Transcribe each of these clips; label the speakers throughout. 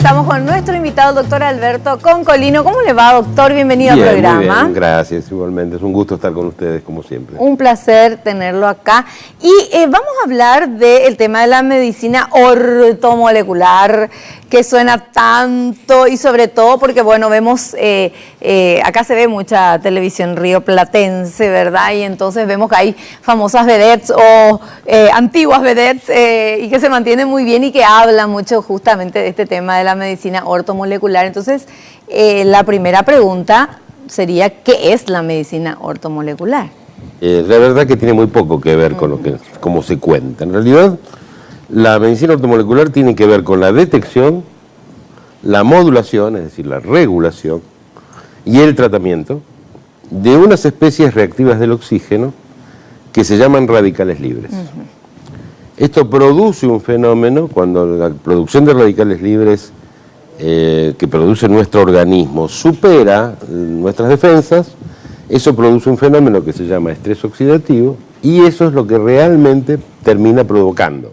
Speaker 1: Estamos con nuestro invitado, el doctor Alberto Concolino. ¿Cómo le va, doctor? Bienvenido al programa.
Speaker 2: Muy bien, gracias, igualmente. Es un gusto estar con ustedes, como siempre.
Speaker 1: Un placer tenerlo acá. Y vamos a hablar del tema de la medicina ortomolecular, que suena tanto y sobre todo porque, bueno, vemos, acá se ve mucha televisión rioplatense, ¿verdad? Y entonces vemos que hay famosas vedettes o antiguas vedettes y que se mantienen muy bien y que hablan mucho justamente de este tema de la medicina ortomolecular. Entonces, la primera pregunta sería, ¿qué es la medicina ortomolecular?
Speaker 2: La verdad que tiene muy poco que ver con cómo se cuenta. En realidad, la medicina ortomolecular tiene que ver con la detección, la modulación, es decir, la regulación y el tratamiento de unas especies reactivas del oxígeno que se llaman radicales libres. Esto produce un fenómeno cuando la producción de radicales libres que produce nuestro organismo supera nuestras defensas. Eso produce un fenómeno que se llama estrés oxidativo y eso es lo que realmente termina provocando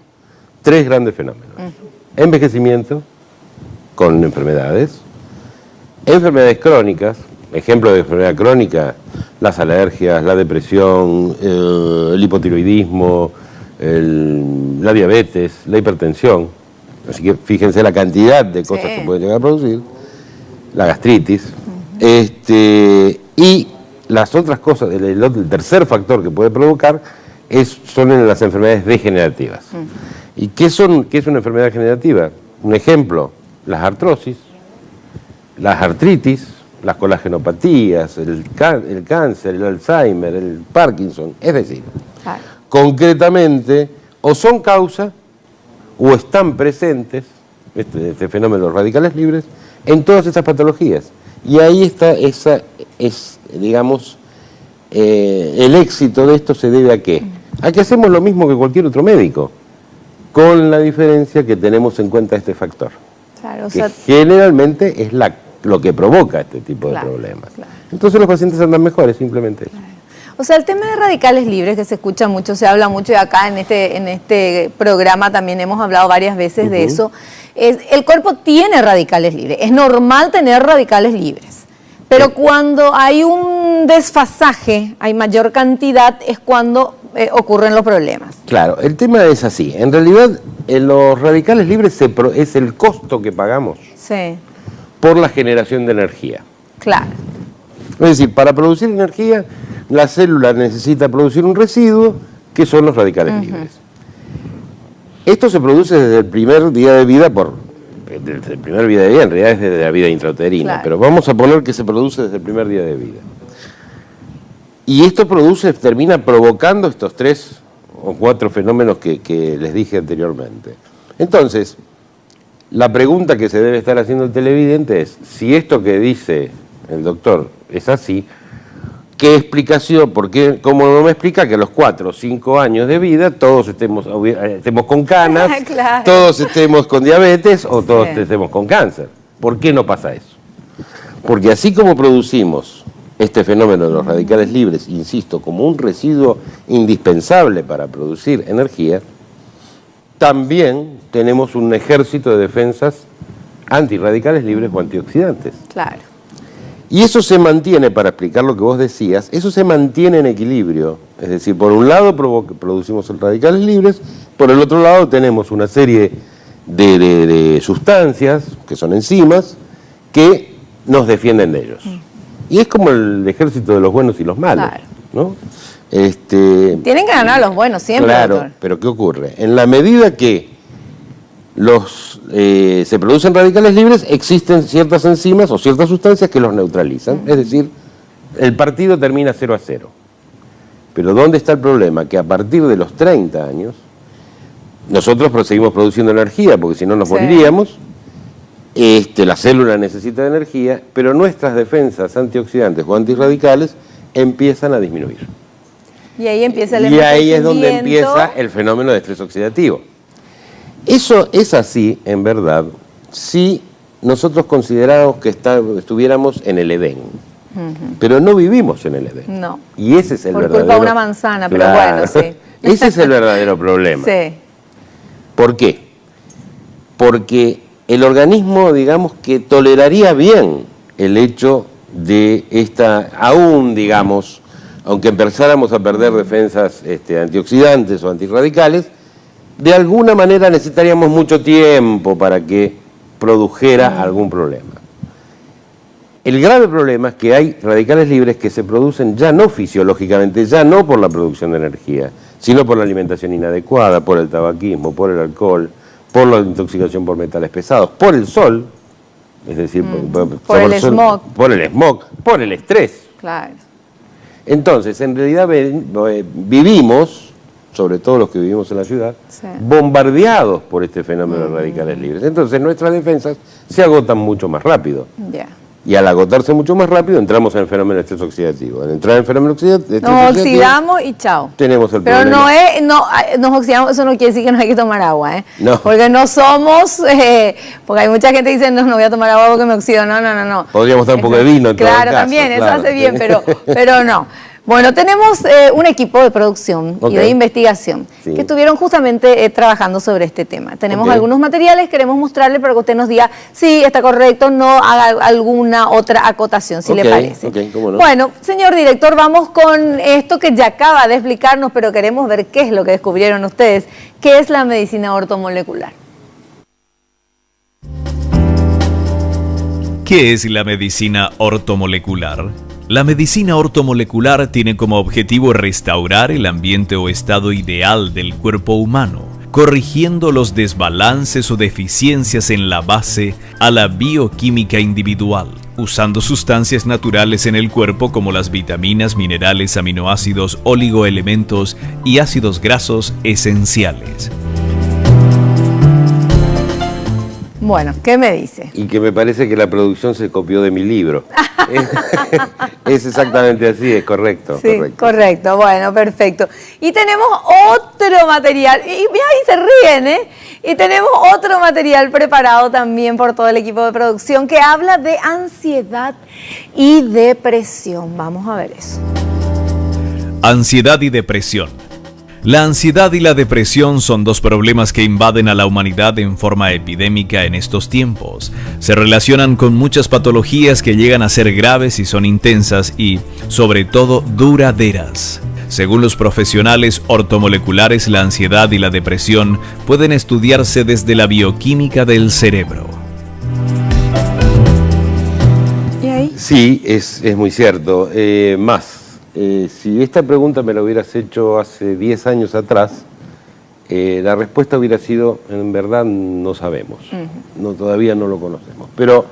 Speaker 2: tres grandes fenómenos. Envejecimiento con enfermedades crónicas, ejemplo de enfermedad crónica, las alergias, la depresión, el hipotiroidismo, la diabetes, la hipertensión. Así que fíjense la cantidad de cosas que pueden llegar a producir, la gastritis, y las otras cosas, el tercer factor que puede provocar son en las enfermedades degenerativas. ¿Y qué es una enfermedad degenerativa? Un ejemplo, las artrosis, las artritis, las colagenopatías, el cáncer, el Alzheimer, el Parkinson, es decir, concretamente, o son causa o están presentes, este fenómeno de los radicales libres, en todas estas patologías. Y ahí está, digamos, el éxito de esto se debe a qué. A que hacemos lo mismo que cualquier otro médico, con la diferencia que tenemos en cuenta este factor. Claro, que generalmente es lo que provoca este tipo de problemas. Entonces los pacientes andan mejores, simplemente eso.
Speaker 1: O sea, el tema de radicales libres, que se escucha mucho, se habla mucho, y acá en este programa también hemos hablado varias veces de eso, el cuerpo tiene radicales libres, es normal tener radicales libres, pero cuando hay un desfasaje, hay mayor cantidad, es cuando ocurren los problemas.
Speaker 2: Claro, el tema es así, en realidad los radicales libres es el costo que pagamos por la generación de energía.
Speaker 1: Claro.
Speaker 2: Es decir, para producir energía, la célula necesita producir un residuo que son los radicales libres. Esto se produce desde el primer día de vida, desde el primer día de vida, en realidad es desde la vida intrauterina, pero vamos a poner que se produce desde el primer día de vida. Y esto termina provocando estos 3 o 4 fenómenos que les dije anteriormente. Entonces, la pregunta que se debe estar haciendo el televidente es, si esto que dice el doctor es así, ¿qué explicación? Porque como no me explica que a los 4 o 5 años de vida todos estemos con canas, todos estemos con diabetes o todos estemos con cáncer. ¿Por qué no pasa eso? Porque así como producimos este fenómeno de los radicales libres, insisto, como un residuo indispensable para producir energía, también tenemos un ejército de defensas antirradicales libres o antioxidantes.
Speaker 1: Claro.
Speaker 2: Y eso se mantiene, para explicar lo que vos decías, eso se mantiene en equilibrio. Es decir, por un lado producimos radicales libres, por el otro lado tenemos una serie de sustancias, que son enzimas, que nos defienden de ellos. Y es como el ejército de los buenos y los malos, ¿no?
Speaker 1: Tienen que ganar los buenos siempre, doctor.
Speaker 2: Pero ¿qué ocurre? En la medida que se producen radicales libres, existen ciertas enzimas o ciertas sustancias que los neutralizan. Es decir, el partido termina 0-0. Pero ¿dónde está el problema? Que a partir de los 30 años, nosotros seguimos produciendo energía, porque si no nos moriríamos. La célula necesita de energía, pero nuestras defensas antioxidantes o antirradicales empiezan a disminuir.
Speaker 1: Y ahí empieza el
Speaker 2: envejecimiento. Y ahí es donde empieza el fenómeno de estrés oxidativo. Eso es así, en verdad, si nosotros consideramos que estuviéramos en el Edén. Pero no vivimos en el Edén.
Speaker 1: No.
Speaker 2: Y ese es el verdadero...
Speaker 1: Por culpa de una manzana, pero bueno, sí.
Speaker 2: Ese es el verdadero problema.
Speaker 1: Sí.
Speaker 2: ¿Por qué? Porque el organismo, digamos, que toleraría bien el hecho de esta, aún, digamos, aunque empezáramos a perder defensas antioxidantes o antirradicales, de alguna manera necesitaríamos mucho tiempo para que produjera algún problema. El grave problema es que hay radicales libres que se producen ya no fisiológicamente, ya no por la producción de energía, sino por la alimentación inadecuada, por el tabaquismo, por el alcohol, por la intoxicación por metales pesados, por el sol, es decir,
Speaker 1: por el smog.
Speaker 2: Por el smog, por el estrés.
Speaker 1: Claro.
Speaker 2: Entonces, en realidad vivimos, sobre todo los que vivimos en la ciudad,
Speaker 1: Sí.
Speaker 2: bombardeados por este fenómeno de radicales libres. Entonces, nuestras defensas se agotan mucho más rápido.
Speaker 1: Ya.
Speaker 2: Y al agotarse mucho más rápido, entramos en el fenómeno de estrés oxidativo. Al entrar en el fenómeno de estrés
Speaker 1: Nos
Speaker 2: oxidativo,
Speaker 1: oxidamos y chao.
Speaker 2: tenemos el
Speaker 1: Pero
Speaker 2: problema.
Speaker 1: nos oxidamos, eso no quiere decir que no hay que tomar agua, ¿eh?
Speaker 2: No.
Speaker 1: Porque no somos, porque hay mucha gente que dice, no voy a tomar agua porque me oxido. No.
Speaker 2: Podríamos dar un poco de vino en todo
Speaker 1: Claro,
Speaker 2: caso,
Speaker 1: también,
Speaker 2: claro.
Speaker 1: eso hace bien, pero no. Bueno, tenemos un equipo de producción y de investigación
Speaker 2: Sí.
Speaker 1: que estuvieron justamente trabajando sobre este tema. Tenemos algunos materiales, queremos mostrarle para que usted nos diga si está correcto, no haga alguna otra acotación, si le parece.
Speaker 2: ¿Cómo no?
Speaker 1: Bueno, señor director, vamos con esto que ya acaba de explicarnos, pero queremos ver qué es lo que descubrieron ustedes, qué es la medicina ortomolecular.
Speaker 3: ¿Qué es la medicina ortomolecular? La medicina ortomolecular tiene como objetivo restaurar el ambiente o estado ideal del cuerpo humano, corrigiendo los desbalances o deficiencias en la base a la bioquímica individual, usando sustancias naturales en el cuerpo como las vitaminas, minerales, aminoácidos, oligoelementos y ácidos grasos esenciales.
Speaker 1: Bueno, ¿qué me dice?
Speaker 2: Y que me parece que la producción se copió de mi libro. Es exactamente así, es correcto.
Speaker 1: Sí, correcto. Bueno, perfecto. Y tenemos otro material, y ahí se ríen, ¿eh? Y tenemos otro material preparado también por todo el equipo de producción que habla de ansiedad y depresión. Vamos a ver eso.
Speaker 3: Ansiedad y depresión. La ansiedad y la depresión son dos problemas que invaden a la humanidad en forma epidémica en estos tiempos. Se relacionan con muchas patologías que llegan a ser graves y son intensas y, sobre todo, duraderas. Según los profesionales ortomoleculares, la ansiedad y la depresión pueden estudiarse desde la bioquímica del cerebro.
Speaker 1: ¿Y ahí?
Speaker 2: Sí, es muy cierto. Si esta pregunta me la hubieras hecho hace 10 años atrás, la respuesta hubiera sido, en verdad no sabemos, todavía no lo conocemos. Pero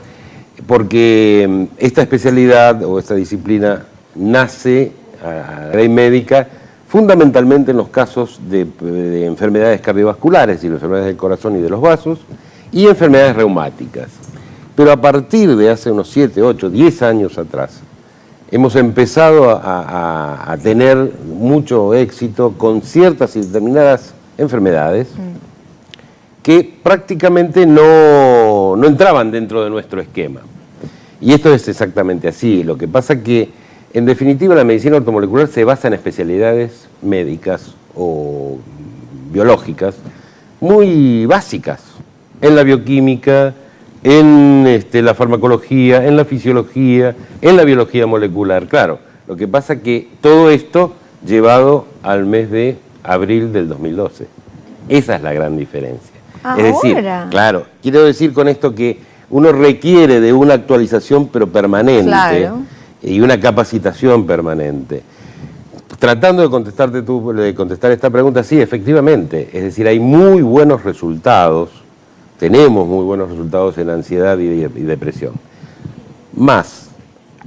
Speaker 2: porque esta especialidad o esta disciplina nace a la ley médica fundamentalmente en los casos de enfermedades cardiovasculares, y enfermedades del corazón y de los vasos, y enfermedades reumáticas. Pero a partir de hace unos 7, 8, 10 años atrás, hemos empezado a tener mucho éxito con ciertas y determinadas enfermedades que prácticamente no entraban dentro de nuestro esquema. Y esto es exactamente así. Lo que pasa es que, en definitiva, la medicina ortomolecular se basa en especialidades médicas o biológicas muy básicas, en la bioquímica, en la farmacología, en la fisiología, en la biología molecular. Claro, lo que pasa es que todo esto llevado al mes de abril del 2012. Esa es la gran diferencia.
Speaker 1: ¿Ahora?
Speaker 2: Es decir, claro, quiero decir con esto que uno requiere de una actualización pero permanente,
Speaker 1: Claro.
Speaker 2: Y una capacitación permanente. Tratando de contestar esta pregunta, sí, efectivamente, es decir, hay muy buenos resultados. Tenemos muy buenos resultados en ansiedad y depresión. Más,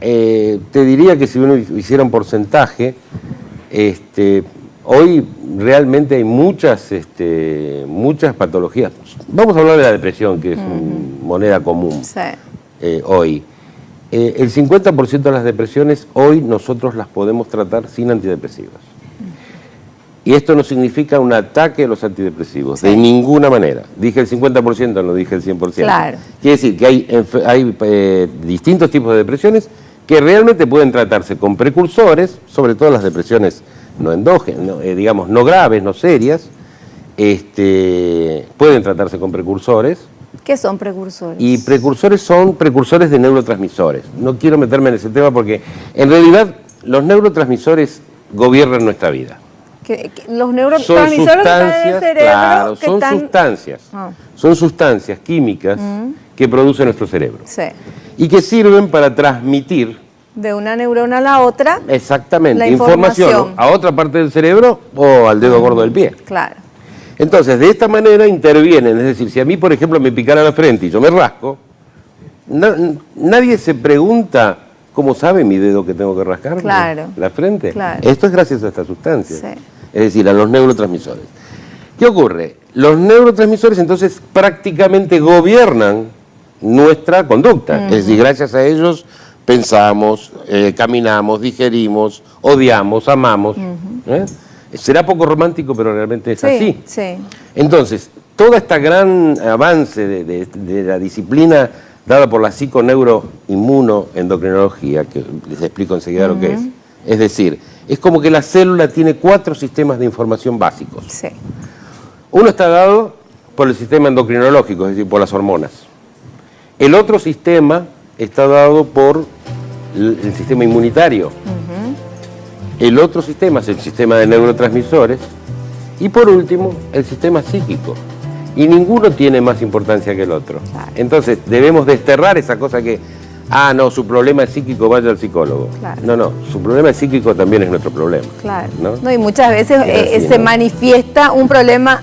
Speaker 2: te diría que si uno hiciera un porcentaje, hoy realmente hay muchas patologías. Vamos a hablar de la depresión, que es moneda común
Speaker 1: Sí.
Speaker 2: hoy. El 50% de las depresiones hoy nosotros las podemos tratar sin antidepresivos. Y esto no significa un ataque a los antidepresivos, de ninguna manera. Dije el 50%, no dije el 100%.
Speaker 1: Claro.
Speaker 2: Quiere decir que hay distintos tipos de depresiones que realmente pueden tratarse con precursores, sobre todo las depresiones no endógenas, digamos, no graves, no serias, pueden tratarse con precursores.
Speaker 1: ¿Qué son precursores?
Speaker 2: Y precursores son precursores de neurotransmisores. No quiero meterme en ese tema porque en realidad los neurotransmisores gobiernan nuestra vida.
Speaker 1: Los neurotransmisores que están en el cerebro,
Speaker 2: claro, son sustancias químicas que produce nuestro cerebro.
Speaker 1: Sí.
Speaker 2: Y que sirven para transmitir
Speaker 1: de una neurona a la otra.
Speaker 2: Exactamente,
Speaker 1: la
Speaker 2: información a otra parte del cerebro o al dedo gordo del pie.
Speaker 1: Claro.
Speaker 2: Entonces, de esta manera intervienen, es decir, si a mí, por ejemplo, me picara la frente y yo me rasco, nadie se pregunta cómo sabe mi dedo que tengo que rascarme.
Speaker 1: Claro.
Speaker 2: La frente.
Speaker 1: Claro.
Speaker 2: Esto es gracias a estas sustancias.
Speaker 1: Sí.
Speaker 2: Es decir, a los neurotransmisores. ¿Qué ocurre? Los neurotransmisores entonces prácticamente gobiernan nuestra conducta. Es decir, gracias a ellos pensamos, caminamos, digerimos, odiamos, amamos. Será poco romántico, pero realmente es así.
Speaker 1: Sí.
Speaker 2: Entonces, todo este gran avance de la disciplina dada por la psiconeuroinmunoendocrinología, que les explico enseguida lo que es decir, es como que la célula tiene 4 sistemas de información básicos.
Speaker 1: Sí.
Speaker 2: Uno está dado por el sistema endocrinológico, es decir, por las hormonas. El otro sistema está dado por el sistema inmunitario. El otro sistema es el sistema de neurotransmisores. Y por último, el sistema psíquico. Y ninguno tiene más importancia que el otro.
Speaker 1: Claro.
Speaker 2: Entonces, debemos desterrar esa cosa que, no, su problema es psíquico, vaya al psicólogo. Claro. No, su problema es psíquico también es nuestro problema.
Speaker 1: Claro.
Speaker 2: ¿No?
Speaker 1: Y muchas veces se manifiesta un problema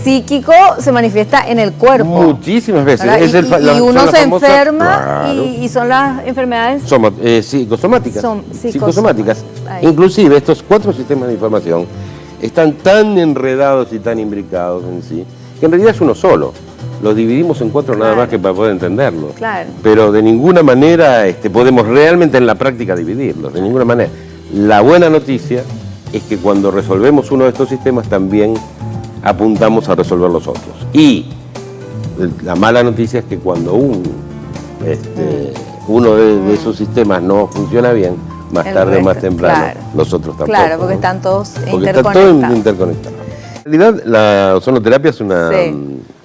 Speaker 1: psíquico, se manifiesta en el cuerpo.
Speaker 2: Muchísimas veces.
Speaker 1: Y uno se enferma, claro. y son las enfermedades
Speaker 2: psicosomáticas.
Speaker 1: Psicosomáticas.
Speaker 2: Inclusive estos 4 sistemas de información están tan enredados y tan imbricados en sí, que en realidad es uno solo. Los dividimos en 4 nada más que para poder entenderlo.
Speaker 1: Claro.
Speaker 2: Pero de ninguna manera podemos realmente en la práctica dividirlos, de ninguna manera. La buena noticia es que cuando resolvemos uno de estos sistemas también apuntamos a resolver los otros. Y la mala noticia es que cuando uno de esos sistemas no funciona bien, más tarde o más temprano, claro, los otros tampoco.
Speaker 1: Claro, porque están todos
Speaker 2: interconectados. Están todos interconectados. En realidad, la ozonoterapia es una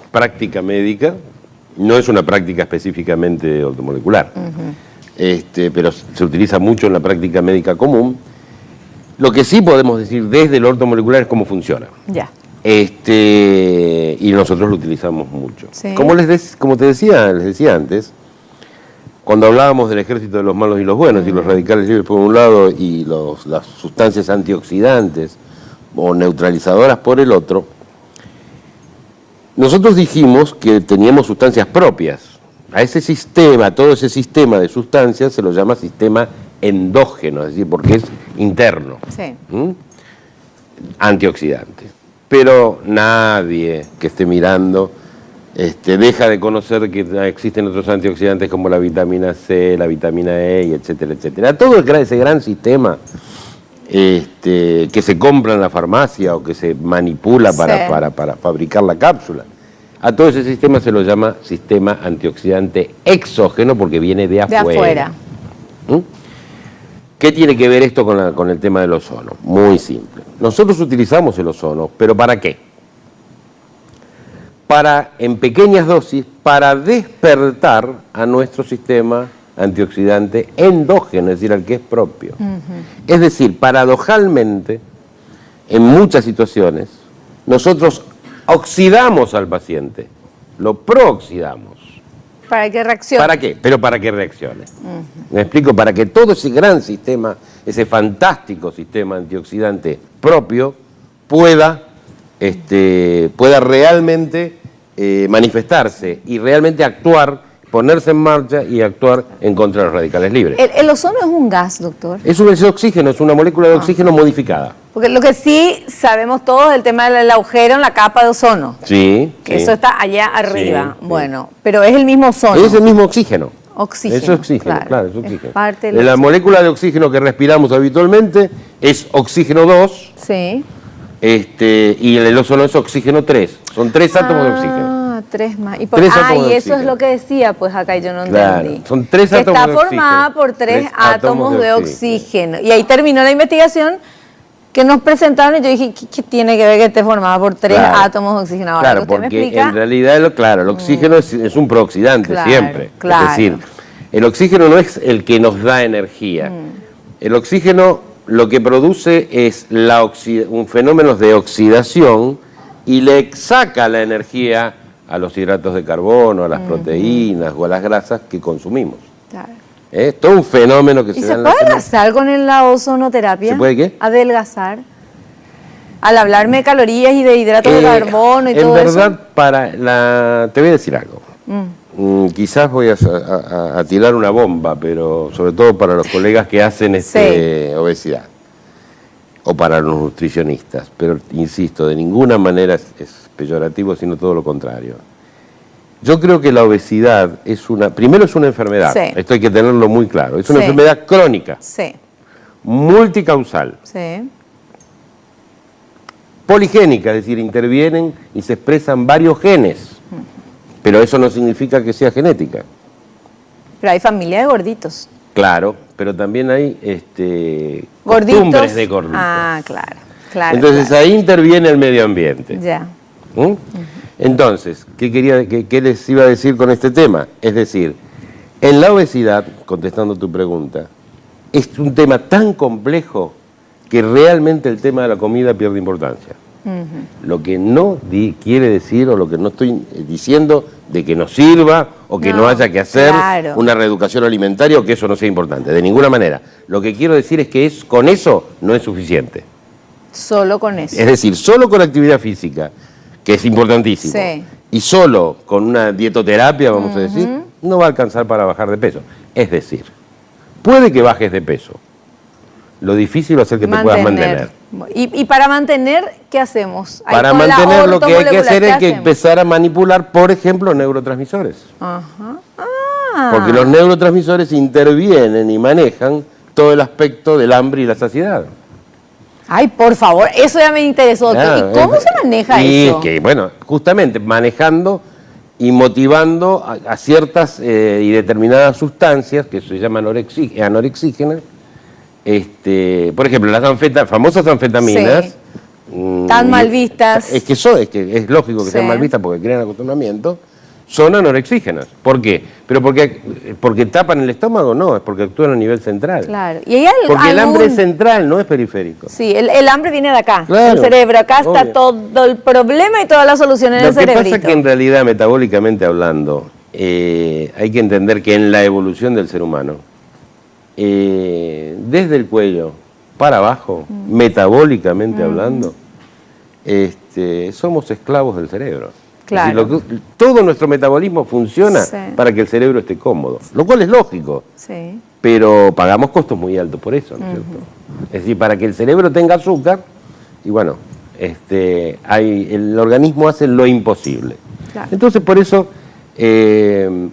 Speaker 2: práctica médica, no es una práctica específicamente ortomolecular, pero se utiliza mucho en la práctica médica común. Lo que sí podemos decir desde el ortomolecular es cómo funciona.
Speaker 1: Ya.
Speaker 2: Y nosotros lo utilizamos mucho.
Speaker 1: Sí.
Speaker 2: Como les decía antes, cuando hablábamos del ejército de los malos y los buenos, y los radicales libres por un lado, y las sustancias antioxidantes o neutralizadoras por el otro, nosotros dijimos que teníamos sustancias propias. A ese sistema, todo ese sistema de sustancias se lo llama sistema endógeno, es decir, porque es interno.
Speaker 1: Sí.
Speaker 2: Antioxidante. Pero nadie que esté mirando deja de conocer que existen otros antioxidantes como la vitamina C, la vitamina E, y etcétera, etcétera. Todo ese gran sistema que se compra en la farmacia o que se manipula para fabricar la cápsula, a todo ese sistema se lo llama sistema antioxidante exógeno porque viene de afuera. ¿Qué tiene que ver esto con el tema del ozono? Muy simple. Nosotros utilizamos el ozono, ¿pero para qué? En pequeñas dosis, para despertar a nuestro sistema antioxidante endógeno, es decir, al que es propio. Es decir, paradojalmente, en muchas situaciones, nosotros oxidamos al paciente, lo prooxidamos.
Speaker 1: Para que reaccione.
Speaker 2: ¿Para qué? Pero para que reaccione. Me explico, para que todo ese gran sistema, ese fantástico sistema antioxidante propio, pueda realmente manifestarse y realmente actuar, ponerse en marcha y actuar en contra de los radicales libres.
Speaker 1: ¿El ozono es un gas, doctor?
Speaker 2: Es un oxígeno, es una molécula de oxígeno modificada.
Speaker 1: Porque lo que sí sabemos todos es el tema del agujero en la capa de ozono.
Speaker 2: Sí.
Speaker 1: Que eso está allá arriba. Sí, bueno, pero es el mismo ozono.
Speaker 2: Es el mismo oxígeno.
Speaker 1: Oxígeno.
Speaker 2: Es oxígeno, claro, es oxígeno.
Speaker 1: Es parte de
Speaker 2: la molécula de oxígeno que respiramos habitualmente es oxígeno 2.
Speaker 1: Sí.
Speaker 2: Y el ozono es oxígeno 3. Son 3 átomos de oxígeno.
Speaker 1: 3 más. Y
Speaker 2: eso
Speaker 1: es lo que decía, pues acá yo no entendí.
Speaker 2: Son 3 átomos de oxígeno.
Speaker 1: Está formada por 3 átomos de oxígeno. Y ahí terminó la investigación que nos presentaron y yo dije, ¿qué tiene que ver que esté formada por 3 átomos oxigenados?
Speaker 2: Claro, porque en realidad, el oxígeno es un prooxidante siempre.
Speaker 1: Claro.
Speaker 2: Es decir, el oxígeno no es el que nos da energía. El oxígeno lo que produce es un fenómeno de oxidación y le saca la energía a los hidratos de carbono, a las proteínas o a las grasas que consumimos.
Speaker 1: Claro.
Speaker 2: Es todo un fenómeno que se da en la
Speaker 1: puede adelgazar con la ozonoterapia?
Speaker 2: ¿Se puede qué?
Speaker 1: Adelgazar. Al hablarme de calorías y de hidratos de carbono y todo eso.
Speaker 2: En verdad, te voy a decir algo. Quizás voy a tirar una bomba, pero sobre todo para los colegas que hacen obesidad o para los nutricionistas. Pero insisto, de ninguna manera es peyorativo, sino todo lo contrario. Yo creo que la obesidad primero es una enfermedad, esto hay que tenerlo muy claro, es una enfermedad crónica, multicausal, poligénica, es decir, intervienen y se expresan varios genes, pero eso no significa que sea genética.
Speaker 1: Pero hay familia de gorditos.
Speaker 2: Claro, pero también hay
Speaker 1: costumbres
Speaker 2: de gorditos.
Speaker 1: Ah, claro.
Speaker 2: Entonces ahí interviene el medio ambiente.
Speaker 1: Ya.
Speaker 2: Entonces, ¿qué les iba a decir con este tema? Es decir, en la obesidad, contestando tu pregunta, es un tema tan complejo que realmente el tema de la comida pierde importancia. Lo que no quiere decir, o lo que no estoy diciendo, de que no sirva o que no haya que hacer una reeducación alimentaria o que eso no sea importante, de ninguna manera. Lo que quiero decir es que con eso no es suficiente.
Speaker 1: Solo con eso.
Speaker 2: Es decir, solo con actividad física, que es importantísimo, y solo con una dietoterapia, vamos a decir, no va a alcanzar para bajar de peso. Es decir, puede que bajes de peso. Lo difícil va a ser que te puedas mantener.
Speaker 1: ¿Y para mantener qué hacemos?
Speaker 2: Para mantener lo que hay que hacer es que empezar a manipular, por ejemplo, neurotransmisores. Porque los neurotransmisores intervienen y manejan todo el aspecto del hambre y la saciedad.
Speaker 1: Ay, por favor, eso ya me interesó.
Speaker 2: Claro,
Speaker 1: ¿Y cómo se maneja eso?
Speaker 2: Que, bueno, justamente manejando y motivando a ciertas y determinadas sustancias que se llaman anorexígenas. Por ejemplo, las famosas anfetaminas.
Speaker 1: Tan mal vistas.
Speaker 2: Es que es lógico que sean mal vistas porque crean acostumbramiento. Son anorexígenas. ¿Por qué? ¿Pero porque tapan el estómago? No, es porque actúan a nivel central.
Speaker 1: Claro. ¿Y
Speaker 2: porque el hambre es central, no es periférico.
Speaker 1: Sí, el hambre viene de acá, del cerebro. Acá está todo el problema y toda la solución en el cerebrito.
Speaker 2: Lo que pasa es que en realidad, metabólicamente hablando, hay que entender que en la evolución del ser humano, desde el cuello para abajo, metabólicamente hablando, somos esclavos del cerebro.
Speaker 1: Claro.
Speaker 2: Es decir, todo nuestro metabolismo funciona para que el cerebro esté cómodo, lo cual es lógico, pero pagamos costos muy altos por eso, ¿no es cierto? Es decir, para que el cerebro tenga azúcar, y bueno, el organismo hace lo imposible. Claro. Entonces, por eso,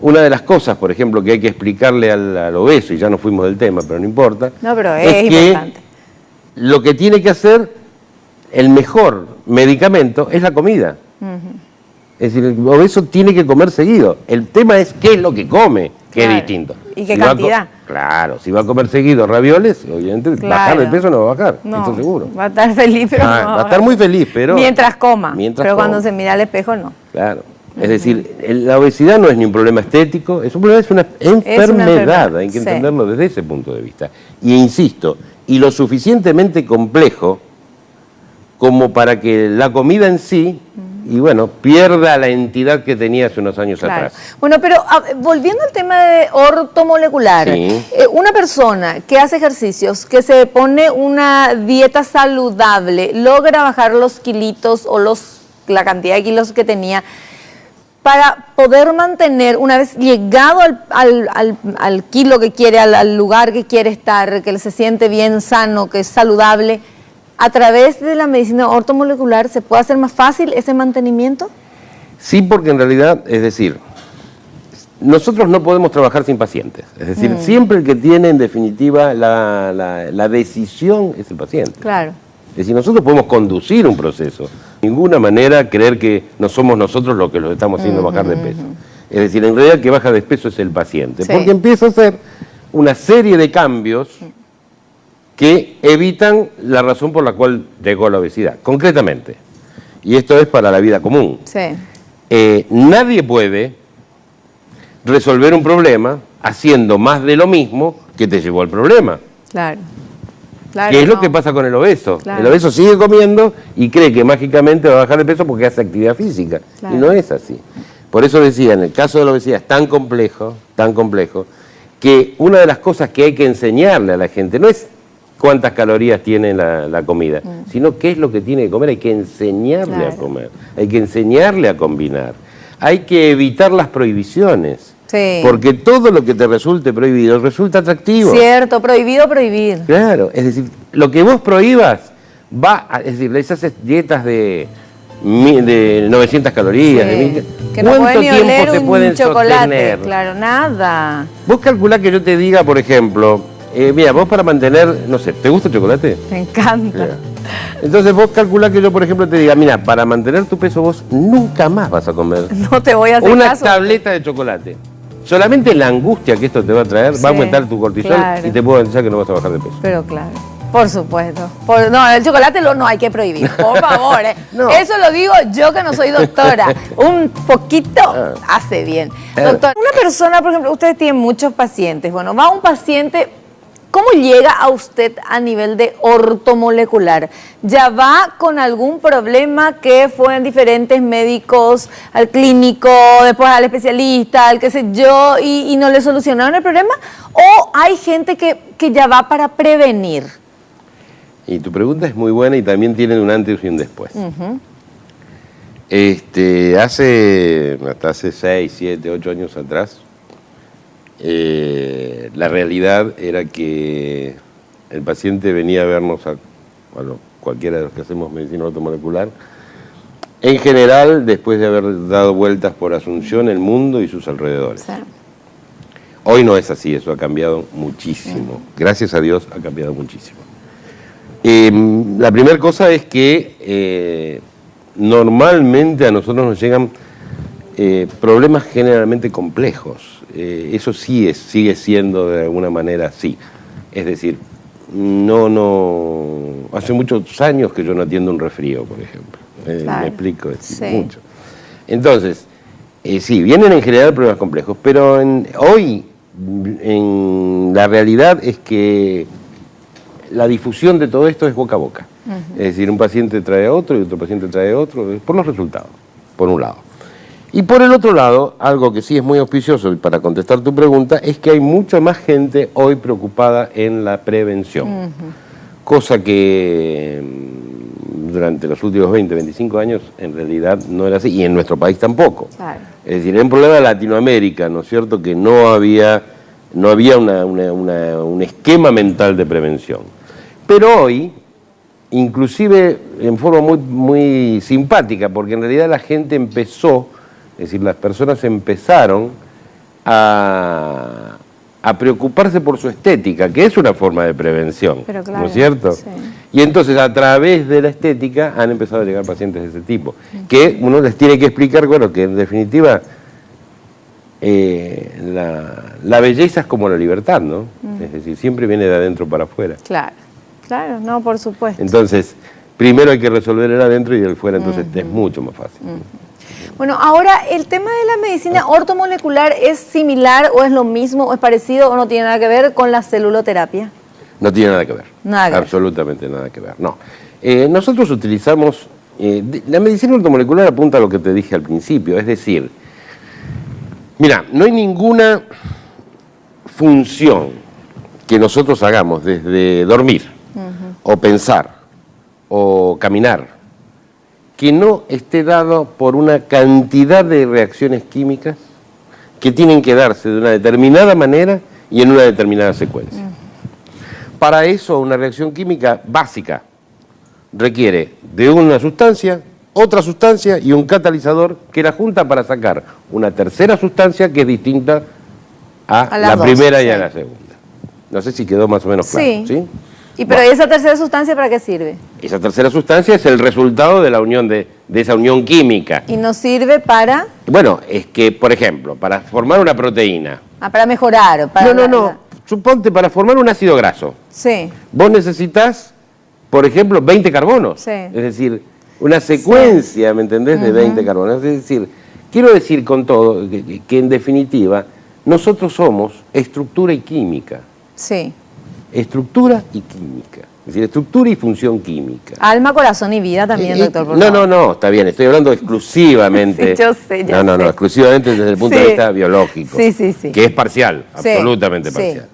Speaker 2: una de las cosas, por ejemplo, que hay que explicarle al obeso, y ya nos fuimos del tema, pero no importa,
Speaker 1: pero es importante.
Speaker 2: Lo que tiene que hacer, el mejor medicamento, es la comida. Es decir, el obeso tiene que comer seguido. El tema es qué es lo que come, que es distinto.
Speaker 1: ¿Y qué cantidad?
Speaker 2: Claro, si va a comer seguido ravioles, obviamente bajar de peso no va a bajar, esto seguro.
Speaker 1: Va a estar feliz, pero no
Speaker 2: va a estar muy feliz, pero...
Speaker 1: Mientras coma, pero cuando se mira al espejo, no.
Speaker 2: Claro. Es decir, la obesidad no es ni un problema estético, es una enfermedad, hay que entenderlo desde ese punto de vista. Y insisto, y lo suficientemente complejo como para que la comida en sí, y bueno, pierda la entidad que tenía hace unos años atrás.
Speaker 1: Bueno, pero volviendo al tema de ortomolecular, una persona que hace ejercicios, que se pone una dieta saludable, logra bajar los kilitos o la cantidad de kilos que tenía, para poder mantener, una vez llegado al kilo que quiere, al lugar que quiere estar, que se siente bien, sano, que es saludable, ¿a través de la medicina ortomolecular se puede hacer más fácil ese mantenimiento?
Speaker 2: Sí, porque en realidad, es decir, nosotros no podemos trabajar sin pacientes. Es decir, siempre el que tiene en definitiva la decisión es el paciente.
Speaker 1: Claro.
Speaker 2: Es decir, nosotros podemos conducir un proceso. De ninguna manera creer que no somos nosotros los que los estamos haciendo bajar de peso. Es decir, en realidad el que baja de peso es el paciente. Porque empieza a hacer una serie de cambios que evitan la razón por la cual llegó a la obesidad, concretamente. Y esto es para la vida común.
Speaker 1: Sí.
Speaker 2: Nadie puede resolver un problema haciendo más de lo mismo que te llevó al problema.
Speaker 1: Claro. Claro,
Speaker 2: Que es lo que pasa con el obeso.
Speaker 1: Claro.
Speaker 2: El obeso sigue comiendo y cree que mágicamente va a bajar de peso porque hace actividad física.
Speaker 1: Claro.
Speaker 2: Y no es así. Por eso decía, en el caso de la obesidad es tan complejo, que una de las cosas que hay que enseñarle a la gente no es cuántas calorías tiene la comida, sino qué es lo que tiene que comer. Hay que enseñarle a comer, hay que enseñarle a combinar. Hay que evitar las prohibiciones.
Speaker 1: Sí.
Speaker 2: Porque todo lo que te resulte prohibido resulta atractivo.
Speaker 1: Cierto, prohibido prohibir.
Speaker 2: Claro, es decir, lo que vos prohíbas es decir, esas dietas de 900 calorías,
Speaker 1: Sí.
Speaker 2: de 1000,
Speaker 1: Que no
Speaker 2: ¿cuánto
Speaker 1: pueden ni
Speaker 2: tiempo
Speaker 1: oler
Speaker 2: se
Speaker 1: un
Speaker 2: pueden
Speaker 1: chocolate.
Speaker 2: sostener?
Speaker 1: Claro, nada.
Speaker 2: Vos calculás que yo te diga, por ejemplo, mira, vos para mantener, no sé, ¿te gusta el chocolate?
Speaker 1: Me encanta.
Speaker 2: Claro. Entonces vos calculás que yo, por ejemplo, te diga, mira, para mantener tu peso vos nunca más vas a comer
Speaker 1: No te voy a hacer
Speaker 2: una
Speaker 1: caso.
Speaker 2: tableta de chocolate. Solamente la angustia que esto te va a traer va a aumentar tu cortisol,
Speaker 1: claro.
Speaker 2: y te puedo garantizar que no vas a bajar de peso.
Speaker 1: Pero claro, por supuesto. No, el chocolate no hay que prohibir, por favor.
Speaker 2: No.
Speaker 1: Eso lo digo yo que no soy doctora. Un poquito hace bien. Doctor, una persona, por ejemplo, ustedes tienen muchos pacientes. Bueno, va un paciente, ¿cómo llega a usted a nivel de ortomolecular? ¿Ya va con algún problema que fue en diferentes médicos, al clínico, después al especialista, al qué sé yo, y no le solucionaron el problema? ¿O hay gente que ya va para prevenir?
Speaker 2: Y tu pregunta es muy buena y también tiene un antes y un después. Hasta hace 6, 7, 8 años atrás, la realidad era que el paciente venía a vernos cualquiera de los que hacemos medicina ortomolecular, en general después de haber dado vueltas por Asunción, el mundo y sus alrededores.
Speaker 1: Sí.
Speaker 2: Hoy no es así, eso ha cambiado muchísimo. Gracias a Dios ha cambiado muchísimo. La primera cosa es que normalmente a nosotros nos llegan problemas generalmente complejos. Eso sí sigue siendo de alguna manera así. Es decir, hace muchos años que yo no atiendo un resfrío, por ejemplo.
Speaker 1: Claro.
Speaker 2: Me explico, es decir,
Speaker 1: Sí.
Speaker 2: mucho. Entonces, sí, vienen en general problemas complejos, pero hoy en la realidad es que la difusión de todo esto es boca a boca. Es decir, un paciente trae a otro y otro paciente trae a otro, por los resultados, por un lado. Y por el otro lado, algo que sí es muy auspicioso para contestar tu pregunta, es que hay mucha más gente hoy preocupada en la prevención. Cosa que durante los últimos 20, 25 años en realidad no era así, y en nuestro país tampoco.
Speaker 1: Claro.
Speaker 2: Es decir, era un problema de Latinoamérica, ¿no es cierto?, que no había un esquema mental de prevención. Pero hoy, inclusive en forma muy, muy simpática, porque en realidad la gente empezó, es decir, las personas empezaron a preocuparse por su estética, que es una forma de prevención,
Speaker 1: Pero claro,
Speaker 2: ¿no es cierto?
Speaker 1: sí.
Speaker 2: Y entonces a través de la estética han empezado a llegar pacientes de ese tipo, que uno les tiene que explicar, bueno, que en definitiva la belleza es como la libertad, ¿no? Es decir, siempre viene de adentro para afuera.
Speaker 1: Claro, claro, no, por supuesto.
Speaker 2: Entonces, primero hay que resolver el adentro y el fuera, entonces es mucho más fácil.
Speaker 1: Bueno, ahora, ¿el tema de la medicina ortomolecular es similar o es lo mismo o es parecido o no tiene nada que ver con la celuloterapia?
Speaker 2: No tiene nada que ver.
Speaker 1: Nada que ver.
Speaker 2: Absolutamente nada que ver, no. Nosotros utilizamos... la medicina ortomolecular apunta a lo que te dije al principio, es decir, mira, no hay ninguna función que nosotros hagamos desde dormir, o pensar, o caminar, que no esté dado por una cantidad de reacciones químicas que tienen que darse de una determinada manera y en una determinada secuencia. Para eso, una reacción química básica requiere de una sustancia, otra sustancia y un catalizador que la junta para sacar una tercera sustancia que es distinta a
Speaker 1: las
Speaker 2: la
Speaker 1: dos,
Speaker 2: primera y
Speaker 1: sí.
Speaker 2: a la segunda. No sé si quedó más o menos claro.
Speaker 1: Sí.
Speaker 2: ¿Sí?
Speaker 1: Pero
Speaker 2: Bueno.
Speaker 1: esa tercera sustancia, ¿para qué sirve?
Speaker 2: Esa tercera sustancia es el resultado de la unión de esa unión química.
Speaker 1: Y nos sirve para...
Speaker 2: Bueno, es que, por ejemplo, para formar una proteína.
Speaker 1: para mejorar. Para
Speaker 2: No. suponte, para formar un ácido graso,
Speaker 1: Sí.
Speaker 2: vos necesitas, por ejemplo, 20 carbonos.
Speaker 1: Sí.
Speaker 2: Es decir, una secuencia, ¿me entendés?, de 20 carbonos. Es decir, quiero decir con todo que en definitiva nosotros somos estructura y química.
Speaker 1: Sí.
Speaker 2: Estructura y química. Es decir, estructura y función química.
Speaker 1: Alma, corazón y vida también, doctor. por
Speaker 2: No,
Speaker 1: favor.
Speaker 2: no, está bien, estoy hablando exclusivamente.
Speaker 1: Sí, yo sé, ya
Speaker 2: no,
Speaker 1: sé.
Speaker 2: exclusivamente desde el punto de
Speaker 1: Sí.
Speaker 2: vista biológico.
Speaker 1: Sí, sí, sí.
Speaker 2: Que es parcial,
Speaker 1: Sí,
Speaker 2: absolutamente
Speaker 1: sí.
Speaker 2: parcial.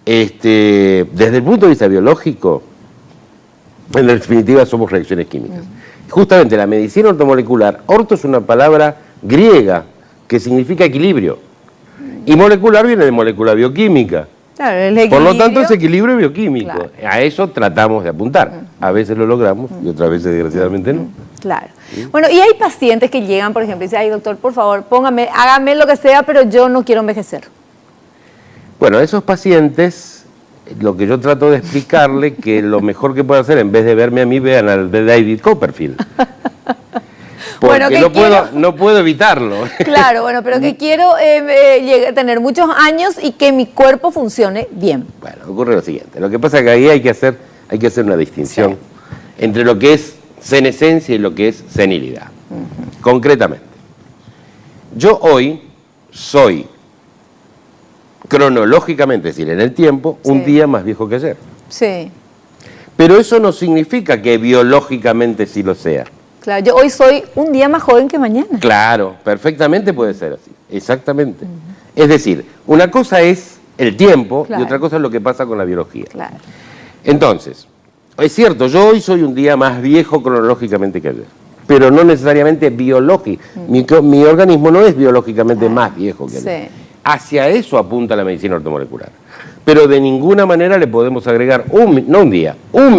Speaker 2: Desde el punto de vista biológico, en definitiva somos reacciones químicas. Justamente la medicina ortomolecular, orto es una palabra griega que significa equilibrio. Y molecular viene de molécula bioquímica.
Speaker 1: Claro, el
Speaker 2: Por lo
Speaker 1: equilibrio.
Speaker 2: tanto es equilibrio bioquímico.
Speaker 1: Claro.
Speaker 2: A eso tratamos de apuntar. A veces lo logramos y otras veces desgraciadamente no.
Speaker 1: Claro. Bueno, y hay pacientes que llegan, por ejemplo, y dicen, ay, doctor, por favor, póngame, hágame lo que sea, pero yo no quiero envejecer.
Speaker 2: Bueno, a esos pacientes, lo que yo trato de explicarle, que lo mejor que puede hacer, en vez de verme a mí, vean al de David Copperfield. Porque
Speaker 1: Bueno, ¿qué
Speaker 2: no puedo evitarlo.
Speaker 1: Claro, bueno, pero que quiero tener muchos años y que mi cuerpo funcione bien.
Speaker 2: Bueno, ocurre lo siguiente. Lo que pasa es que ahí hay que hacer una distinción entre lo que es senescencia y lo que es senilidad. Concretamente, yo hoy soy cronológicamente, es decir, en el tiempo, un
Speaker 1: Sí.
Speaker 2: día más viejo que ayer.
Speaker 1: Sí,
Speaker 2: Pero eso no significa que biológicamente sí lo sea.
Speaker 1: claro. Yo hoy soy un día más joven que mañana.
Speaker 2: Claro, perfectamente puede ser así, exactamente. Es decir, una cosa es el tiempo
Speaker 1: Claro.
Speaker 2: y otra cosa es lo que pasa con la biología.
Speaker 1: Claro.
Speaker 2: Entonces, es cierto, yo hoy soy un día más viejo cronológicamente que ayer, pero no necesariamente biológico. Mi organismo no es biológicamente más viejo que ayer.
Speaker 1: Sí.
Speaker 2: Hacia eso apunta la medicina ortomolecular. Pero de ninguna manera le podemos agregar un minuto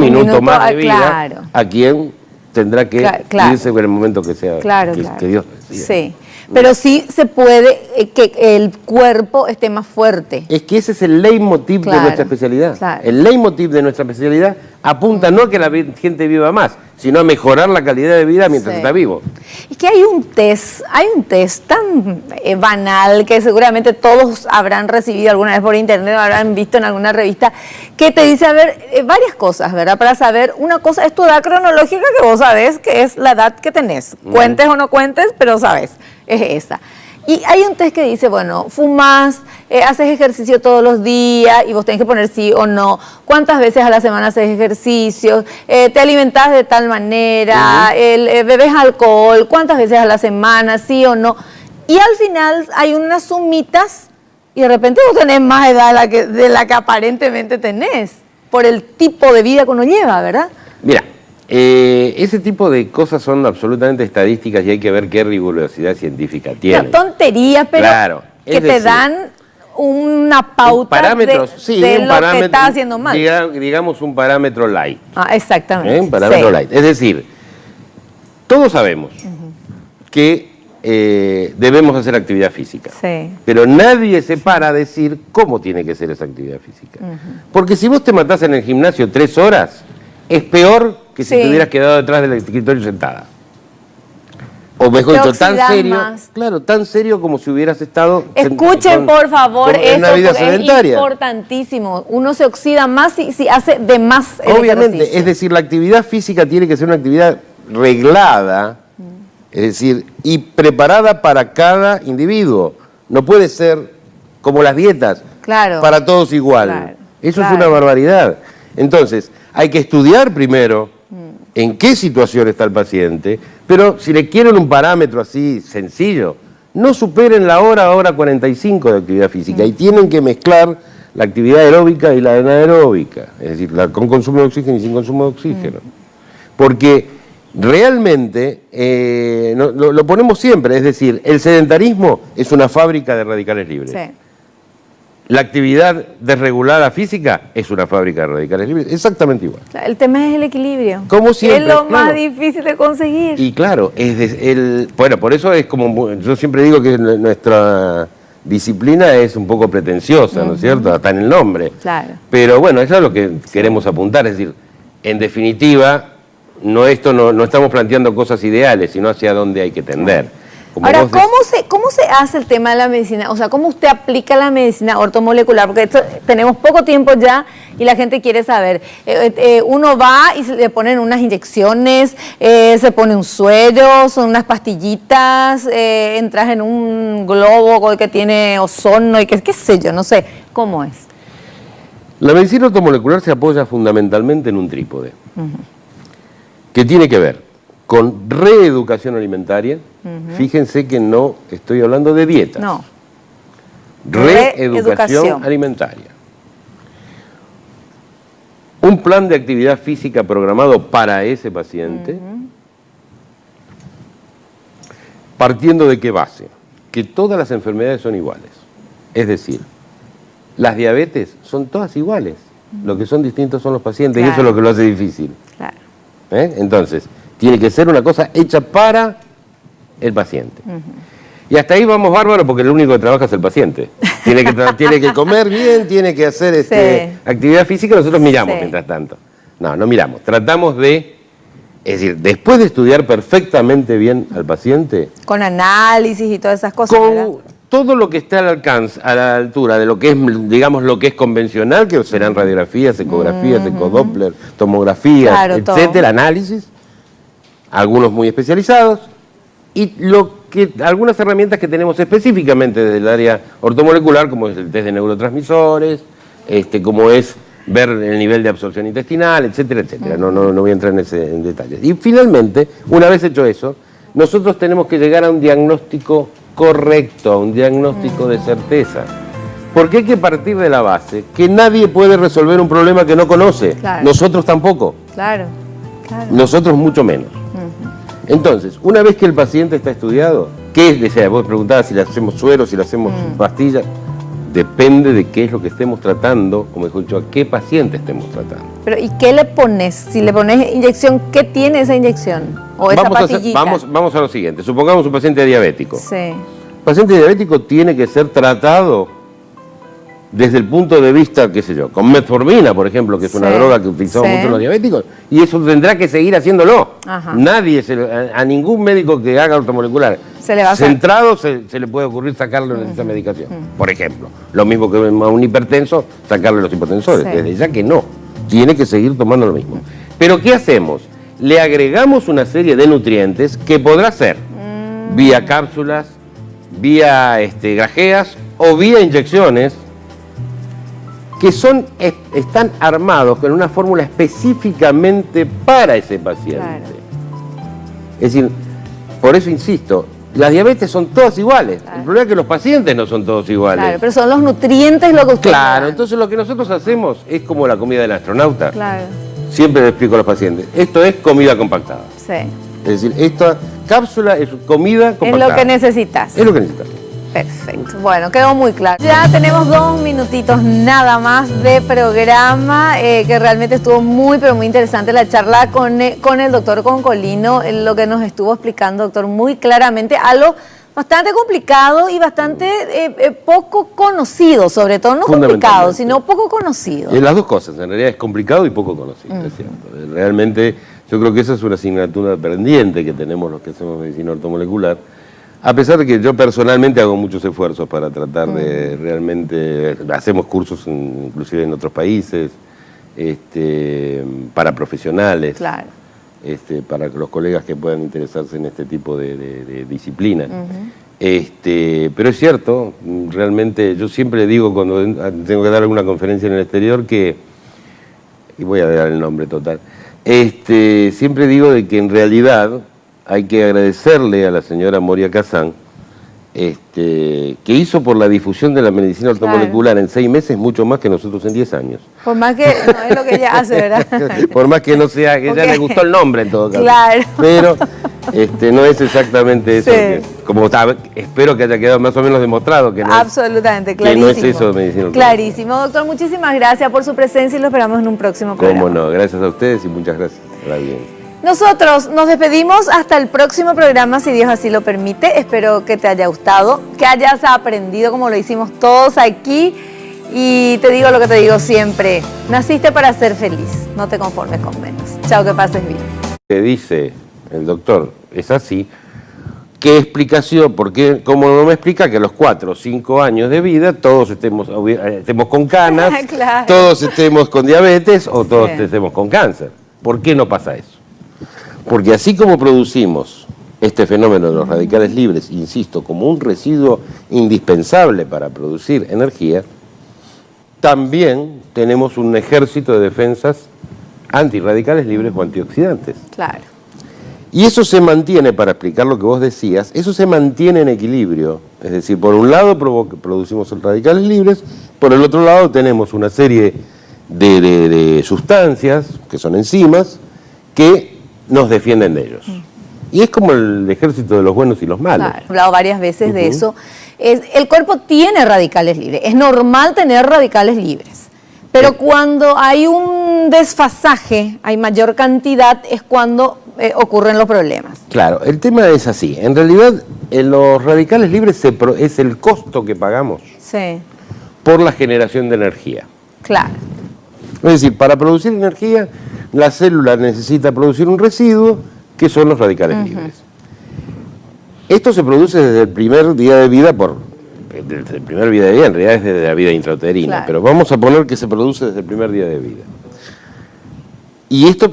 Speaker 1: minuto,
Speaker 2: más de vida
Speaker 1: claro.
Speaker 2: a quien tendrá que
Speaker 1: Claro.
Speaker 2: irse en el momento que sea,
Speaker 1: Claro,
Speaker 2: que,
Speaker 1: claro.
Speaker 2: que Dios decida.
Speaker 1: Sí, pero sí se puede que el cuerpo esté más fuerte.
Speaker 2: Es que ese es el leitmotiv
Speaker 1: Claro,
Speaker 2: de nuestra especialidad.
Speaker 1: claro.
Speaker 2: El leitmotiv de nuestra especialidad apunta no a que la gente viva más, sino a mejorar la calidad de vida mientras
Speaker 1: Sí.
Speaker 2: está vivo.
Speaker 1: Es que hay un test tan banal que seguramente todos habrán recibido alguna vez por internet, habrán visto en alguna revista, que te dice, a ver, varias cosas, ¿verdad? Para saber, una cosa es tu edad cronológica, que vos sabés que es la edad que tenés. Cuentes o no cuentes, pero sabes, es esa. Y hay un test que dice, bueno, fumas, haces ejercicio todos los días y vos tenés que poner sí o no. ¿Cuántas veces a la semana haces ejercicio? ¿Te alimentás de tal manera? ¿Bebes alcohol? ¿Cuántas veces a la semana? ¿Sí o no? Y al final hay unas sumitas y de repente vos tenés más edad de la que aparentemente tenés por el tipo de vida que uno lleva, ¿verdad?
Speaker 2: Mira, ese tipo de cosas son absolutamente estadísticas y hay que ver qué rigurosidad científica tiene.
Speaker 1: No, tonterías, pero
Speaker 2: Claro,
Speaker 1: que
Speaker 2: es
Speaker 1: te
Speaker 2: decir,
Speaker 1: dan una pauta
Speaker 2: parámetros,
Speaker 1: de,
Speaker 2: sí,
Speaker 1: de
Speaker 2: un
Speaker 1: lo
Speaker 2: parámetro,
Speaker 1: que estás haciendo mal.
Speaker 2: digamos un parámetro light.
Speaker 1: Exactamente.
Speaker 2: Un parámetro
Speaker 1: Sí.
Speaker 2: light. Es decir, todos sabemos que debemos hacer actividad física.
Speaker 1: Sí.
Speaker 2: Pero nadie se para a decir cómo tiene que ser esa actividad física. Porque si vos te matás en el gimnasio 3 horas, es peor que si
Speaker 1: Sí.
Speaker 2: te hubieras quedado detrás del escritorio sentada. O mejor
Speaker 1: Te
Speaker 2: dicho, tan
Speaker 1: oxidás
Speaker 2: serio,
Speaker 1: más.
Speaker 2: claro, tan serio como si hubieras estado
Speaker 1: Escuchen, por favor,
Speaker 2: en una
Speaker 1: esto
Speaker 2: vida
Speaker 1: porque es
Speaker 2: sedentaria.
Speaker 1: importantísimo. Uno se oxida más si hace de más el
Speaker 2: Obviamente,
Speaker 1: ejercicio.
Speaker 2: es decir, la actividad física tiene que ser una actividad reglada, es decir, y preparada para cada individuo. No puede ser como las dietas,
Speaker 1: Claro.
Speaker 2: para todos igual.
Speaker 1: Claro,
Speaker 2: Eso
Speaker 1: claro.
Speaker 2: es una barbaridad. Entonces, hay que estudiar primero en qué situación está el paciente, pero si le quieren un parámetro así sencillo, no superen la hora 45 de actividad física y tienen que mezclar la actividad aeróbica y la anaeróbica, es decir, con consumo de oxígeno y sin consumo de oxígeno. Porque realmente, lo ponemos siempre, es decir, el sedentarismo es una fábrica de radicales libres.
Speaker 1: Sí.
Speaker 2: La actividad desregulada física es una fábrica de radicales libres, exactamente igual.
Speaker 1: Claro, el tema es el equilibrio.
Speaker 2: Como siempre,
Speaker 1: Es lo
Speaker 2: claro.
Speaker 1: más difícil de conseguir.
Speaker 2: Y claro, bueno, por eso es como, yo siempre digo que nuestra disciplina es un poco pretenciosa, ¿no es cierto? Hasta en el nombre.
Speaker 1: Claro.
Speaker 2: Pero bueno, eso es lo que queremos apuntar, es decir, en definitiva, no estamos planteando cosas ideales, sino hacia dónde hay que tender. como
Speaker 1: Ahora,
Speaker 2: vos decís.
Speaker 1: ¿cómo se hace el tema de la medicina? O sea, ¿cómo usted aplica la medicina ortomolecular? Porque tenemos poco tiempo ya y la gente quiere saber. Uno va y se le ponen unas inyecciones, se pone un suero, son unas pastillitas, entras en un globo que tiene ozono y qué sé yo, no sé. ¿Cómo es?
Speaker 2: La medicina ortomolecular se apoya fundamentalmente en un trípode, que tiene que ver con reeducación alimentaria. Fíjense que no estoy hablando de dietas.
Speaker 1: No.
Speaker 2: Reeducación alimentaria. Un plan de actividad física programado para ese paciente, partiendo de qué base, que todas las enfermedades son iguales. Es decir, las diabetes son todas iguales. Lo que son distintos son los pacientes, y eso es lo que lo hace difícil.
Speaker 1: Claro.
Speaker 2: Entonces, tiene que ser una cosa hecha para el paciente. Y hasta ahí vamos bárbaro, porque el único que trabaja es el paciente. Tiene que comer bien, tiene que hacer actividad física, nosotros miramos mientras tanto. No miramos, tratamos de, es decir, después de estudiar perfectamente bien al paciente,
Speaker 1: con análisis y todas esas cosas, ¿verdad?
Speaker 2: Todo lo que está al alcance, a la altura de lo que es, digamos, lo que es convencional, que serán radiografías, ecografías, ecodoppler, tomografías,
Speaker 1: claro,
Speaker 2: etcétera, análisis, algunos muy especializados, y algunas herramientas que tenemos específicamente desde el área ortomolecular, como es el test de neurotransmisores, como es ver el nivel de absorción intestinal, etcétera, etcétera. No voy a entrar en detalles. Y finalmente, una vez hecho eso, nosotros tenemos que llegar a un diagnóstico correcto, a un diagnóstico de certeza. Porque hay que partir de la base que nadie puede resolver un problema que no conoce.
Speaker 1: Claro.
Speaker 2: Nosotros tampoco.
Speaker 1: Claro.
Speaker 2: Nosotros mucho menos. Entonces, una vez que el paciente está estudiado, vos preguntabas si le hacemos suero, si le hacemos pastillas, depende de qué es lo que estemos tratando, como dijo dicho, a qué paciente estemos tratando.
Speaker 1: Pero ¿y qué le pones? Si le pones inyección, ¿qué tiene esa inyección? O esa pastillita.
Speaker 2: Vamos a lo siguiente, supongamos un paciente diabético.
Speaker 1: Sí.
Speaker 2: El paciente diabético tiene que ser tratado desde el punto de vista, qué sé yo, con metformina, por ejemplo, que es una droga que utilizamos mucho los diabéticos, y eso tendrá que seguir haciéndolo. Nadie, a ningún médico que haga ortomolecular centrado se le puede ocurrir sacarle esa medicación, por ejemplo. Lo mismo que a un hipertenso, sacarle los hipotensores, desde ya que no, tiene que seguir tomando lo mismo. Pero ¿qué hacemos? Le agregamos una serie de nutrientes que podrá ser vía cápsulas, vía grajeas o vía inyecciones, que están armados con una fórmula específicamente para ese paciente. Claro. Es decir, por eso insisto, las diabetes son todas iguales. Claro. El problema es que los pacientes no son todos iguales.
Speaker 1: Claro, pero son los nutrientes lo que usted da.
Speaker 2: Entonces lo que nosotros hacemos es como la comida del astronauta.
Speaker 1: Claro.
Speaker 2: Siempre le explico a los pacientes, esto es comida compactada.
Speaker 1: Sí.
Speaker 2: Es decir, esta cápsula es comida compactada.
Speaker 1: Es lo que necesitas.
Speaker 2: Es lo que necesitas.
Speaker 1: Perfecto, bueno, quedó muy claro. Ya tenemos 2 minutitos nada más de programa, que realmente estuvo muy, pero muy interesante la charla con el doctor Concolino, lo que nos estuvo explicando, doctor, muy claramente, algo bastante complicado y bastante poco conocido, sobre todo, no complicado, sino poco conocido.
Speaker 2: Las dos cosas, en realidad es complicado y poco conocido, es cierto. Realmente yo creo que esa es una asignatura pendiente que tenemos los que hacemos medicina ortomolecular. A pesar de que yo personalmente hago muchos esfuerzos para tratar de realmente, hacemos cursos inclusive en otros países, para profesionales,
Speaker 1: claro.
Speaker 2: Para los colegas que puedan interesarse en este tipo de disciplinas. Pero es cierto, realmente yo siempre digo cuando tengo que dar alguna conferencia en el exterior que, y voy a dar el nombre total, siempre digo de que en realidad hay que agradecerle a la señora Moria Kazan, que hizo por la difusión de la medicina ortomolecular en 6 meses mucho más que nosotros en 10 años.
Speaker 1: Por más que no es lo que ella hace, ¿verdad?
Speaker 2: Por más que no sea, que ella le gustó el nombre en todo caso.
Speaker 1: Claro.
Speaker 2: Pero no es exactamente eso. Como espero que haya quedado más o menos demostrado que no
Speaker 1: absolutamente, clarísimo.
Speaker 2: Que no es eso de medicina ortomolecular.
Speaker 1: Clarísimo. Doctor, muchísimas gracias por su presencia y lo esperamos en un próximo programa.
Speaker 2: Cómo no, gracias a ustedes y muchas gracias. Bien.
Speaker 1: Nosotros nos despedimos hasta el próximo programa, si Dios así lo permite. Espero que te haya gustado, que hayas aprendido como lo hicimos todos aquí. Y te digo lo que te digo siempre, naciste para ser feliz, no te conformes con menos. Chao, que pases bien.
Speaker 2: Que dice el doctor, es así, ¿qué explicación? Porque como no me explica que a los 4 o 5 años de vida todos estemos con canas,
Speaker 1: Claro.
Speaker 2: todos estemos con diabetes o todos estemos con cáncer. ¿Por qué no pasa eso? Porque así como producimos este fenómeno de los radicales libres, insisto, como un residuo indispensable para producir energía, también tenemos un ejército de defensas antirradicales libres o antioxidantes.
Speaker 1: Claro.
Speaker 2: Y eso se mantiene, para explicar lo que vos decías, eso se mantiene en equilibrio. Es decir, por un lado producimos radicales libres, por el otro lado tenemos una serie de sustancias, que son enzimas, que nos defienden de ellos. Y es como el ejército de los buenos y los malos.
Speaker 1: Claro. He hablado varias veces de eso. El cuerpo tiene radicales libres, es normal tener radicales libres. Pero cuando hay un desfasaje, hay mayor cantidad, es cuando ocurren los problemas.
Speaker 2: Claro, el tema es así. En realidad, los radicales libres es el costo que pagamos por la generación de energía.
Speaker 1: Claro.
Speaker 2: Es decir, para producir energía, la célula necesita producir un residuo, que son los radicales libres. Esto se produce desde el primer día de vida desde el primer día de vida, en realidad es desde la vida intrauterina,
Speaker 1: Claro.
Speaker 2: pero vamos a poner que se produce desde el primer día de vida. Y esto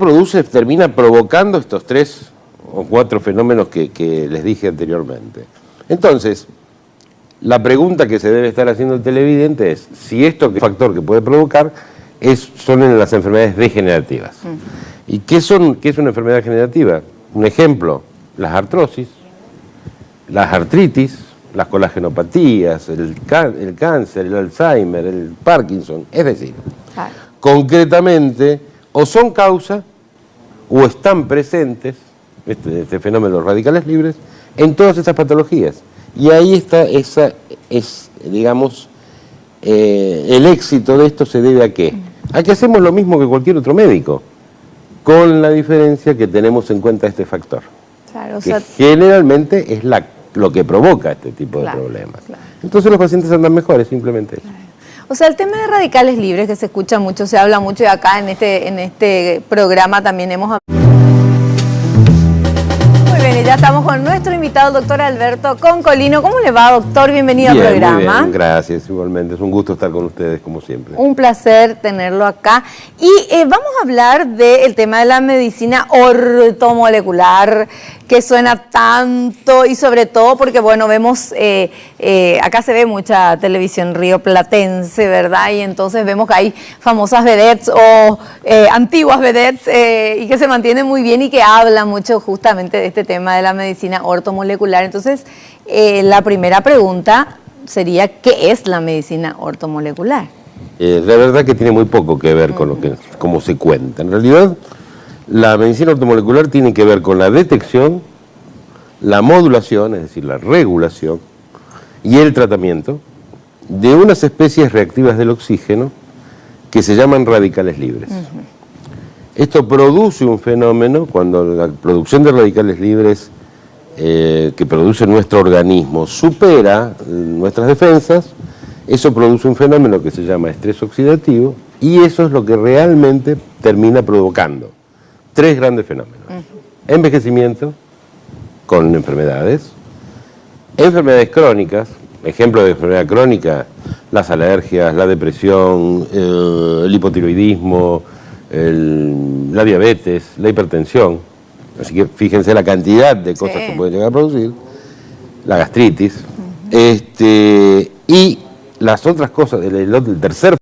Speaker 2: termina provocando estos 3 o 4 fenómenos que les dije anteriormente. Entonces, la pregunta que se debe estar haciendo el televidente es si esto, que factor que puede provocar, son en las enfermedades degenerativas. ¿Y qué es una enfermedad degenerativa? Un ejemplo, las artrosis, las artritis, las colagenopatías, el cáncer, el Alzheimer, el Parkinson. Es decir,
Speaker 1: Claro.
Speaker 2: concretamente, o son causa o están presentes, este fenómeno de los radicales libres, en todas estas patologías. Y ahí está digamos, el éxito de esto se debe a qué? A que hacemos lo mismo que cualquier otro médico, con la diferencia que tenemos en cuenta este factor.
Speaker 1: Claro, o
Speaker 2: Que
Speaker 1: sea,
Speaker 2: generalmente es lo que provoca este tipo de
Speaker 1: Claro,
Speaker 2: problemas.
Speaker 1: claro.
Speaker 2: Entonces los pacientes andan mejores, simplemente eso.
Speaker 1: o sea, el tema de radicales libres que se escucha mucho, se habla mucho, y acá en este programa también hemos hablado. Muy bien, y ya estamos con nuestro invitado, el doctor Alberto Concolino. ¿Cómo le va, doctor? Bienvenido al programa.
Speaker 2: Muy bien, gracias, igualmente. Es un gusto estar con ustedes, como siempre.
Speaker 1: Un placer tenerlo acá. Y vamos a hablar del tema de la medicina ortomolecular, que suena tanto, y sobre todo porque, bueno, vemos, acá se ve mucha televisión rioplatense, ¿verdad? Y entonces vemos que hay famosas vedettes o antiguas vedettes y que se mantienen muy bien y que hablan mucho justamente de este tema de la medicina ortomolecular. Entonces, la primera pregunta sería, ¿qué es la medicina ortomolecular?
Speaker 2: La verdad que tiene muy poco que ver con cómo se cuenta. En realidad, la medicina ortomolecular tiene que ver con la detección, la modulación, es decir, la regulación y el tratamiento de unas especies reactivas del oxígeno que se llaman radicales libres. Esto produce un fenómeno cuando la producción de radicales libres que produce nuestro organismo supera nuestras defensas. Eso produce un fenómeno que se llama estrés oxidativo y eso es lo que realmente termina provocando 3 grandes fenómenos. Envejecimiento con enfermedades crónicas, ejemplo de enfermedad crónica, las alergias, la depresión, el hipotiroidismo, la diabetes, la hipertensión. Así que fíjense la cantidad de cosas que pueden llegar a producir, la gastritis, y las otras cosas, el tercer